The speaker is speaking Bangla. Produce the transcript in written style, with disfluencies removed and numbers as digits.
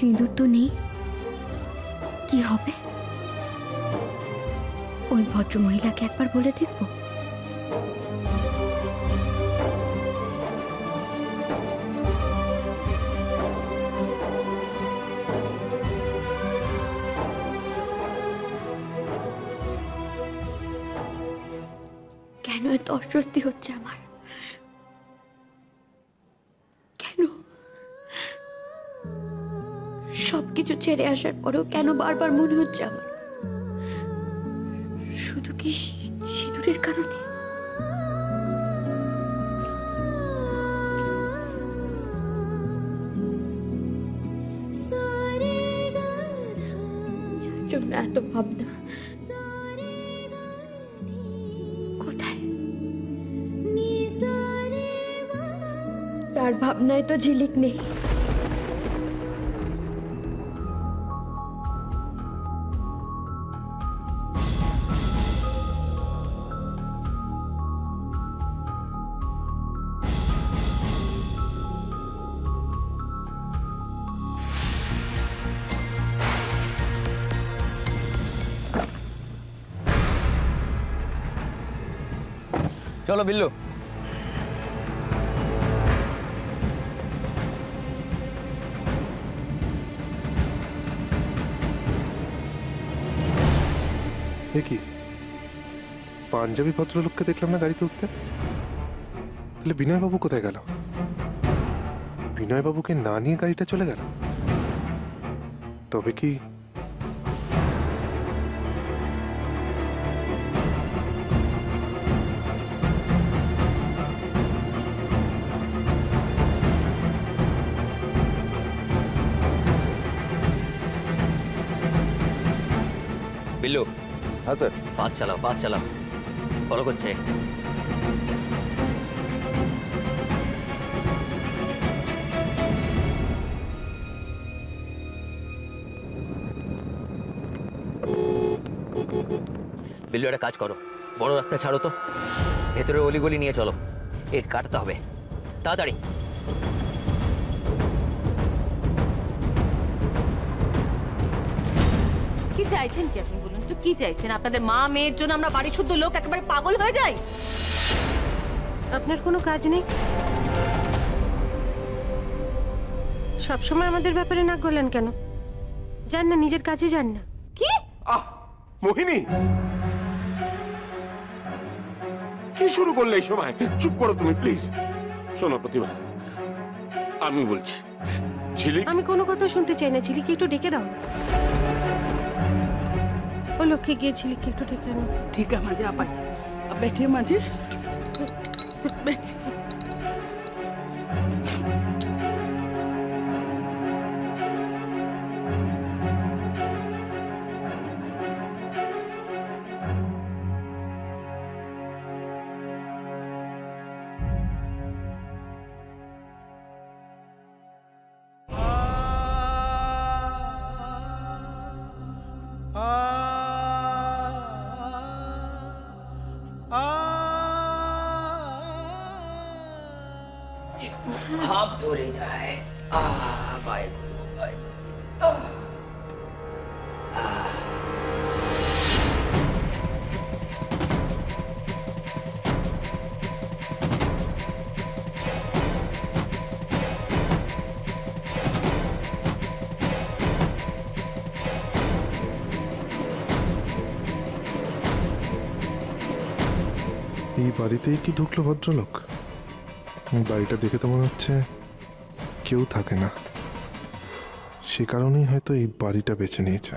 সিঁদুর তো নেই, কি হবে? ওই ভদ্রমহিলাকে একবার বলে দেখবো। কেন এত অস্বস্তি হচ্ছে আমার? কেন সবকিছু ছেড়ে আসার পরেও কেন বারবার মনে হচ্ছে আমার? শুধু কি সিঁদুরের কারণে? যার জন্য এত ভাবনা, কোথায়? তার ভাবনায় তো ঝিলিক নেই। চলো বিল্লু। কি পাঞ্জাবি ভদ্রলোককে দেখলাম না গাড়িতে উঠতে? তাহলে বিনয়বাবু কোথায় গেল? বিনয়বাবুকে না নিয়ে গাড়িটা চলে গেল? তবে কি বিল্লু? হ্যাঁ স্যার। ফাস্ট চালাও, ফাস্ট চালাও। ফলো করছে। বিল্লু একটা কাজ করো, বড় রাস্তায় ছাড়ো তো, ভেতরে অলিগলি নিয়ে চলো। কাটতে হবে তাড়াতাড়ি। কি চাইছেন কি আপনি বলুন তো? কি চাইছেন? আপনাদের মা মেয়ের জন্য আমরা বাড়ি শুদ্ধ লোক একেবারে পাগল হয়ে যাই? আপনার কোনো কাজ নেই? সবসময় আমাদের ব্যাপারে নাক গলান কেন? যান না, নিজের কাজে যান না। কি? মোহিনী, কি শুরু করলে এই সময়? চুপ করো তুমি প্লিজ। শোনো প্রতিভা, আমি বলছি ঝিলিক। আমি কোনো কথা শুনতে চাই না। ঝিলিককে একটু ডেকে দাও না। ও লক্ষ্মী, গিয়ে ঝিলিককে একটু ডেকে আনো। ठीक है माझे आपण बैठिए माझे बैठिए। হাত ধরে যায়। এই বাড়িতেই কি ঢুকলো ভদ্রলোক? বাড়িটা দেখে তো মনে হচ্ছে কেউ থাকে না, সে কারণেই হয়তো এই বাড়িটা বেছে নিয়েছে।